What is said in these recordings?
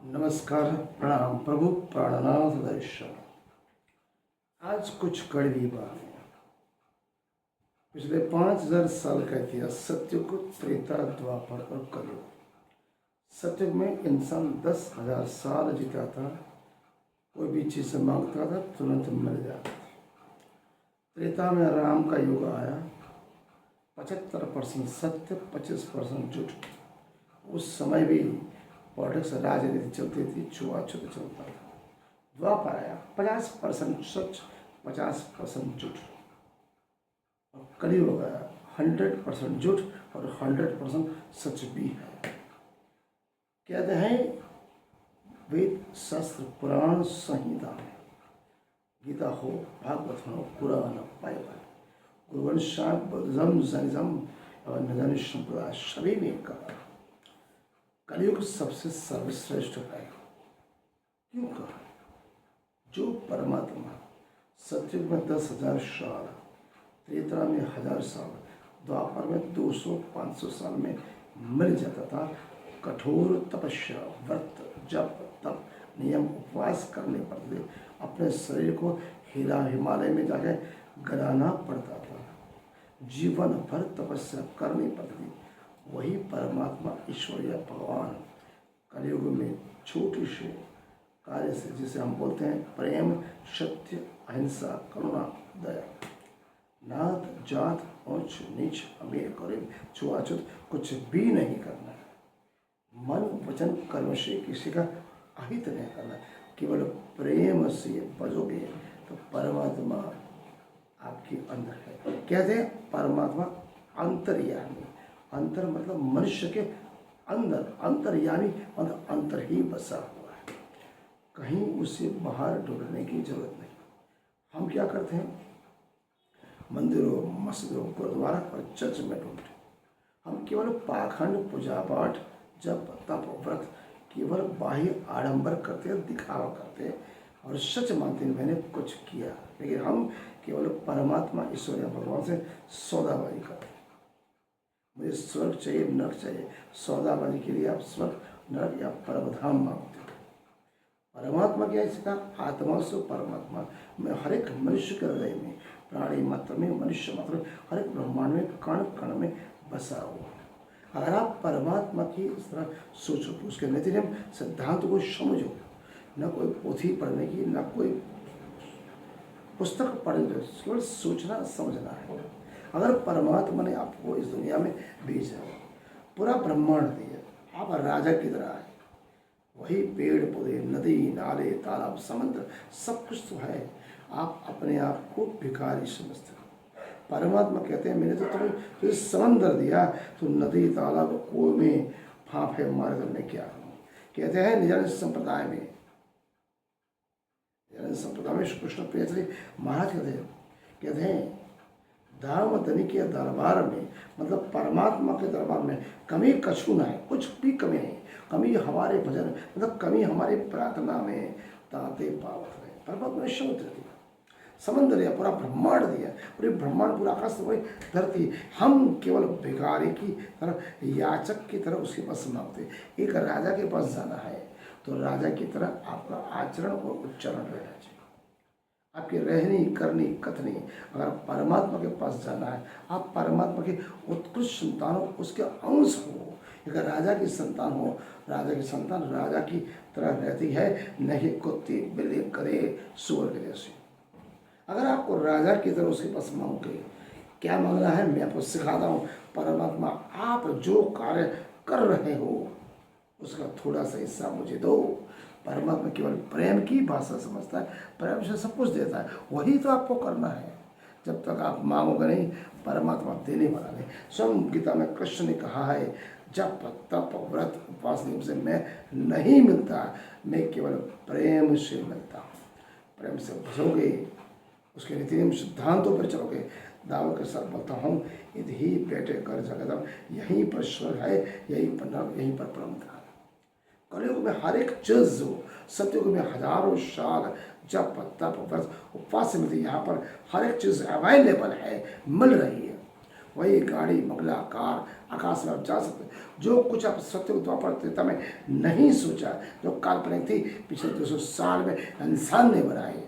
नमस्कार, प्रणाम। प्रभु प्राणनाथ दर्शन। आज कुछ कड़वी बातें। पिछले 5000 साल का इतिहास सतयुग, त्रेता, द्वापर और कलयुग। सतयुग में इंसान 10,000 साल जीता था, कोई भी चीज़ मांगता था तुरंत मिल जाता था। त्रेता में राम का युग आया, 75% सत्य, 25% झूठ। उस समय भी पॉलिटिक्स, राजनीति चलती थी, छुआछूत चलता था। द्वापर आया, 50% सच, 50% झूठ। और कलयुग आया, 100% झूठ और 100% सच भी है। कहते हैं वेद, शास्त्र, पुराण, संहिता, गीता हो, भागवत हो, कुरान, बाइबल, गुरुवंश, बुद्धिज्म, जैनिज्म और नजर संप्रदाय सभी में कहा कलयुग सबसे सर्वश्रेष्ठ है। क्यों कहा? जो परमात्मा सतयुग में 10,000 साल, त्रेता में 1000 साल, द्वापर में 200-500 साल में मिल जाता था। कठोर तपस्या, व्रत, जप, तप, नियम, उपवास करने पड़ते थे। अपने शरीर को हिमालय में जाकर गलाना पड़ता था। जीवन भर तपस्या करनी पड़ती थी। वही परमात्मा, ईश्वर या भगवान कलयुग में छोटे से कार्य से, जिसे हम बोलते हैं प्रेम, सत्य, अहिंसा, करुणा, दया, नात, जात, ऊंच नीच, अमीर गरीब, छुआछूत कुछ भी नहीं करना है। मन, वचन, कर्म से किसी का अहित नहीं करना। केवल प्रेम से बजोगे तो परमात्मा आपके अंदर है। कहते हैं परमात्मा अंतर्यामी। अंतर मतलब मनुष्य के अंदर, अंतर्यामी मतलब अंतर ही बसा हुआ है, कहीं उसे बाहर ढूंढने की जरूरत नहीं। हम क्या करते हैं? मंदिरों, मस्जिदों, गुरुद्वारा और चर्च में ढूंढते। हम केवल पाखंड, पूजा पाठ, जप, तप, व्रत, केवल बाह्य आडंबर करते हैं, दिखावा करते हैं और सच मानते हैं मैंने कुछ किया। लेकिन हम केवल परमात्मा, ईश्वर या भगवान से सौदाबाजी करते हैं। मुझे स्वर्ग चाहिए, नरक चाहिए। सौदाबाजी के लिए आप स्वर्ग, नरक या परमधाम मांगते हो। परमात्मा क्या है? इसका आत्मा से परमात्मा में, हर एक मनुष्य के हृदय में, प्राणी मात्र में, मनुष्य मात्र में, हर एक ब्रह्मांड में, कण कण में बसा हुआ। अगर आप परमात्मा की इस तरह सोचो, उसके नतीजे में सिद्धांत को समझो, न कोई पोथी पढ़ने की, न कोई पुस्तक पढ़ने की, केवल सोचना समझना है। अगर परमात्मा ने आपको इस दुनिया में भेजा, पूरा ब्रह्मांड दिया, आप राजा की तरह है। वही पेड़ पौधे, नदी, नाले, तालाब, समुद्र, सब कुछ तो है। आप अपने आप को भिखारी समझते हो। परमात्मा कहते हैं मैंने तो तुम्हें तो समंदर दिया, तो नदी, तालाब, कुएं में फांफे मारे तो मैं क्या करूँ? कहते हैं निजानंद संप्रदाय में, कृष्ण प्रिय महाराज कहते हैं धाम धनी के दरबार में, मतलब परमात्मा के दरबार में कमी कछु ना है, कुछ भी कमी नहीं। कमी हमारे भजन, मतलब कमी हमारे प्रार्थना में ताते पावत है। परमात्मा ने समुद्र दिया, समंदर दिया, पूरा ब्रह्मांड दिया, पूरे ब्रह्मांड, पूरा आकाश, पूरी धरती। हम केवल भिखारी की तरह, याचक की तरह उसके पास मांगते। एक राजा के पास जाना है तो राजा की तरह आपका आचरण और उच्चारण रहना चाहिए, आपकी रहनी, करनी, कथनी। अगर परमात्मा के पास जाना है, आप परमात्मा के उत्कृष्ट संतान हो, उसके अंश हो। अगर राजा की संतान हो, राजा की संतान राजा की तरह रहती है, नहीं कुत्ती, बिल्ली, गधे, सूअर के जैसे। अगर आपको राजा की तरह उसके पास मांगोगे, क्या मांगना है मैं आपको सिखाता हूँ। परमात्मा, आप जो कार्य कर रहे हो उसका थोड़ा सा हिस्सा मुझे दो। परमात्मा केवल प्रेम की भाषा समझता है, प्रेम से सब कुछ देता है, वही तो आपको करना है। जब तक आप मांगोगे नहीं, परमात्मा देने वाला नहीं। स्वयं गीता में कृष्ण ने कहा है, जप, तप, व्रत, उपवास नियम से मैं नहीं मिलता, मैं केवल प्रेम से मिलता हूँ। प्रेम से बसोगे, उसके नीति नियम सिद्धांतों पर चलोगे, दावों के साथ बोलता हूँ, यही बैठे कर जगदम, यहीं पर स्वर्ग है, यहीं पर नरक, यहीं पर परम धाम। कलयुग में हर एक चीज हो, सतयुग में हजारों साल जप, तप, व्रत, उपवास से मिलती। यहाँ पर हर एक चीज अवेलेबल है, मिल रही है। वही गाड़ी, बंगला, कार, आकाश में आप जा सकते हैं। जो कुछ आप सत्य द्वापर त्रेता में नहीं सोचा, जो काल्पनिक थी, पिछले 200 साल में इंसान ने बनाए।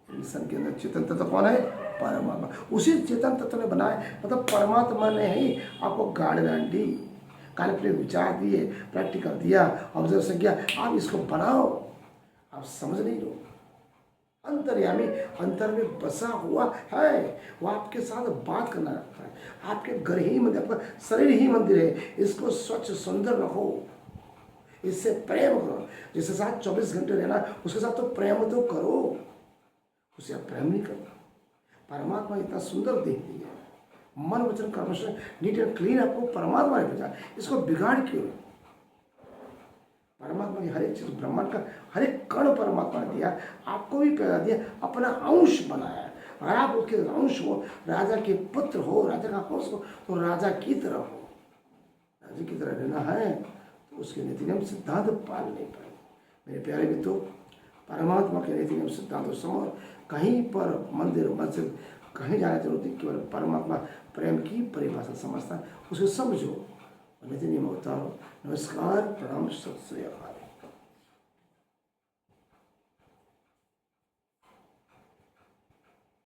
इंसान के अंदर चेतन तत्व कौन है? परमात्मा। उसी चेतन तत्व ने बनाए, मतलब परमात्मा ने ही आपको गाइडलाइन दी, काल्पनिक विचार दिए, प्रैक्टिकल दिया, ऑब्जर्वेशन किया, आप इसको बनाओ। आप समझ नहीं लो, अंतर्यामी अंतर में बसा हुआ है, वो आपके साथ बात करना रखता है। आपके घर ही मंदिर, आपका शरीर ही मंदिर है, इसको स्वच्छ सुंदर रखो, इससे प्रेम करो। जिसके साथ 24 घंटे रहना, उसके साथ तो प्रेम तो करो, उसे आप प्रेम नहीं करना। परमात्मा इतना सुंदर देख दिया, मन वचन कर्म से नीट एंड क्लीन आपको परमात्मा ने भेजा, इसको बिगाड़ क्यों? परमात्मा की हर एक चीज, ब्रह्मांड का हर एक कण परमात्मा ने दिया, आपको भी पैदा दिया, अपना अंश बनाया, और आप उसके अंश हो, राजा के पुत्र हो, राजा का अंश हो, तो राजा की तरह हो। राजा की तरह रहना है तो उसके नीति नियम सिद्धांत पाल नहीं पाए। मेरे प्यारे मित्रों, परमात्मा के नीति नियम सिद्धांतों समझ, कहीं पर मंदिर मस्जिद कहीं जाने की जरूरत नहीं, केवल परमात्मा प्रेम की परिभाषा समझता है, उसे समझो, नीति नियम होता हो। नमस्कार, प्रणाम, सत श्री अकाल।